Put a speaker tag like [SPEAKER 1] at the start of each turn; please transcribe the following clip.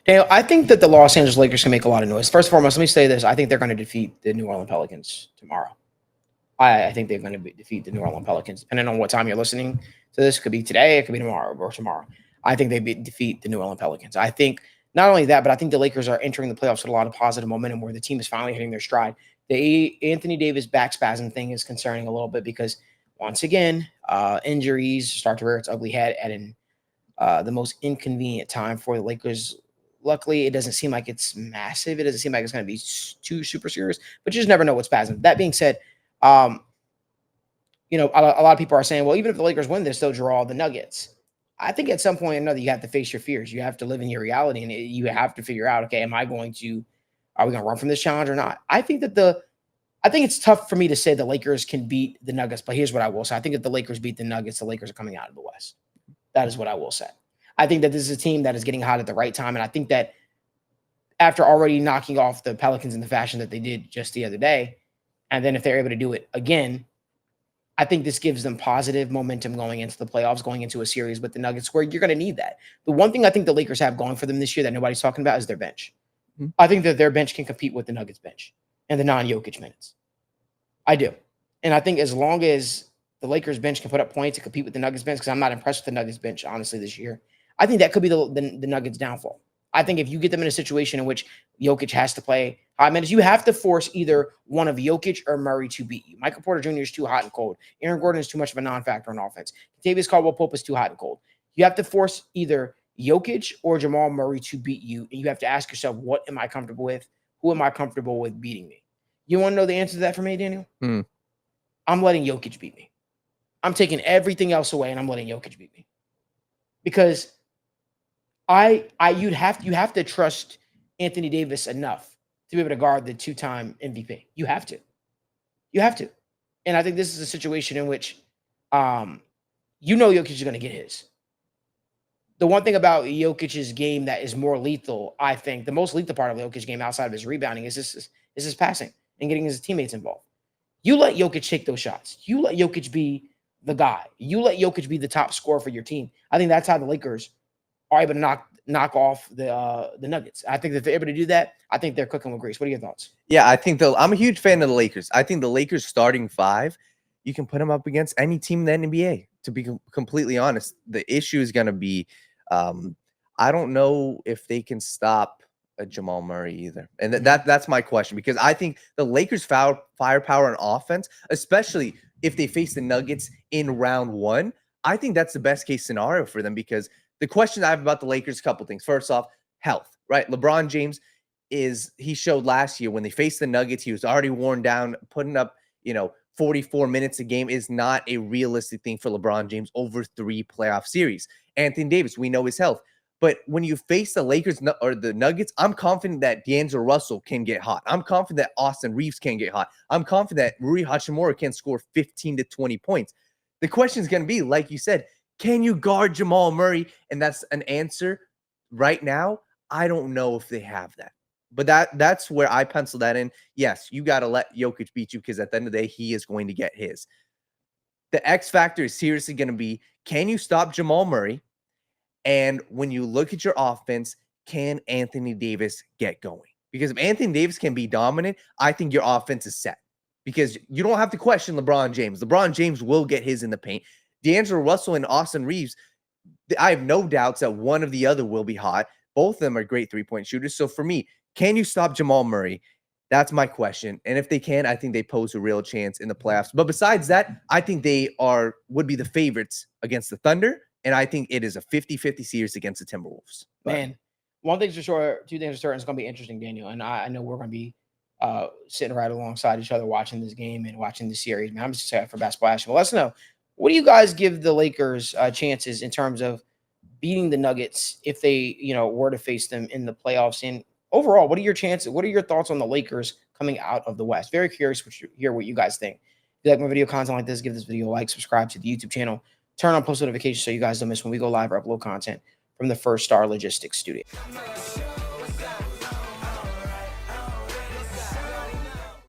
[SPEAKER 1] Daniel, I think that the Los Angeles Lakers can make a lot of noise. First and foremost, let me say this. I think they're going to defeat the New Orleans Pelicans tomorrow. I think they're going to defeat the New Orleans Pelicans. Depending on what time you're listening to this, it could be today, it could be tomorrow or tomorrow. I think they defeat the New Orleans Pelicans. I think not only that, but I think the Lakers are entering the playoffs with a lot of positive momentum where the team is finally hitting their stride. The Anthony Davis back spasm thing is concerning a little bit because once again, injuries start to rear its ugly head at the most inconvenient time for the Lakers. Luckily, it doesn't seem like it's massive. It doesn't seem like it's going to be too super serious, but you just never know what's spasm. That being said, um, a lot of people are saying, well, even if the Lakers win this, they'll draw the Nuggets. I think at some point or another, you have to face your fears. You have to live in your reality, and you have to figure out, okay, are we going to run from this challenge or not? I think it's tough for me to say the Lakers can beat the Nuggets, but here's what I will say. I think if the Lakers beat the Nuggets, the Lakers are coming out of the West. That is what I will say. I think that this is a team that is getting hot at the right time, and I think that after already knocking off the Pelicans in the fashion that they did just the other day, and then if they're able to do it again, I think this gives them positive momentum going into the playoffs, going into a series with the Nuggets where you're going to need that. The one thing I think the Lakers have going for them this year that nobody's talking about is their bench. Mm-hmm. I think that their bench can compete with the Nuggets bench and the non-Jokic minutes. I do. And I think as long as the Lakers bench can put up points to compete with the Nuggets bench, because I'm not impressed with the Nuggets bench, honestly, this year, I think that could be the Nuggets' downfall. I think if you get them in a situation in which Jokic has to play high minutes, you have to force either one of Jokic or Murray to beat you. Michael Porter Jr. is too hot and cold. Aaron Gordon is too much of a non-factor on offense. Kentavious Caldwell-Pope is too hot and cold. You have to force either Jokic or Jamal Murray to beat you, and you have to ask yourself, what am I comfortable with? Who am I comfortable with beating me? You want to know the answer to that for me, Daniel? I'm letting Jokic beat me. I'm taking everything else away, and I'm letting Jokic beat me. Because you have to trust Anthony Davis enough to be able to guard the two-time MVP. You have to. And I think this is a situation in which Jokic is going to get his. The one thing about Jokic's game that is more lethal, I think, the most lethal part of Jokic's game outside of his rebounding is his passing and getting his teammates involved. You let Jokic take those shots. You let Jokic be the guy. You let Jokic be the top scorer for your team. I think that's how the Lakers are able to knock off the Nuggets. I think that if they're able to do that, I think they're cooking with grease. What are your thoughts?
[SPEAKER 2] Yeah, I think I'm a huge fan of the Lakers. I think the Lakers starting five, you can put them up against any team in the NBA. To be completely honest, the issue is going to be, I don't know if they can stop Jamal Murray either, and that's my question, because I think the Lakers' firepower on offense, especially if they face the Nuggets in round one, I think that's the best case scenario for them, because the question I have about the Lakers, a couple things. First off, health, right? LeBron James he showed last year when they faced the Nuggets, he was already worn down. Putting up, 44 minutes a game is not a realistic thing for LeBron James over 3 playoff series. Anthony Davis, we know his health. But when you face the Lakers or the Nuggets, I'm confident that D'Angelo Russell can get hot. I'm confident that Austin Reeves can get hot. I'm confident that Rui Hachimura can score 15 to 20 points. The question is going to be, like you said, can you guard Jamal Murray? And that's an answer right now. I don't know if they have that. But that's where I pencil that in. Yes, you got to let Jokic beat you, because at the end of the day, he is going to get his. The X factor is seriously going to be, can you stop Jamal Murray? And when you look at your offense, can Anthony Davis get going? Because if Anthony Davis can be dominant, I think your offense is set. Because you don't have to question LeBron James. LeBron James will get his in the paint. D'Angelo Russell and Austin Reeves, I have no doubts that one of the other will be hot. Both of them are great three-point shooters. So for me, can you stop Jamal Murray? That's my question. And if they can, I think they pose a real chance in the playoffs. But besides that, I think they would be the favorites against the Thunder. And I think it is a 50-50 series against the Timberwolves.
[SPEAKER 1] Man, one thing's for sure, two things for certain, it's going to be interesting, Daniel. And I know we're going to be sitting right alongside each other watching this game and watching the series. Man, I'm just excited for basketball action. Well, let us know. What do you guys give the Lakers chances in terms of beating the Nuggets if they, were to face them in the playoffs? And overall, what are your chances? What are your thoughts on the Lakers coming out of the West? Very curious to hear what you guys think. If you like my video content like this, give this video a like, subscribe to the YouTube channel, turn on post notifications so you guys don't miss when we go live or upload content from the First Star Logistics studio.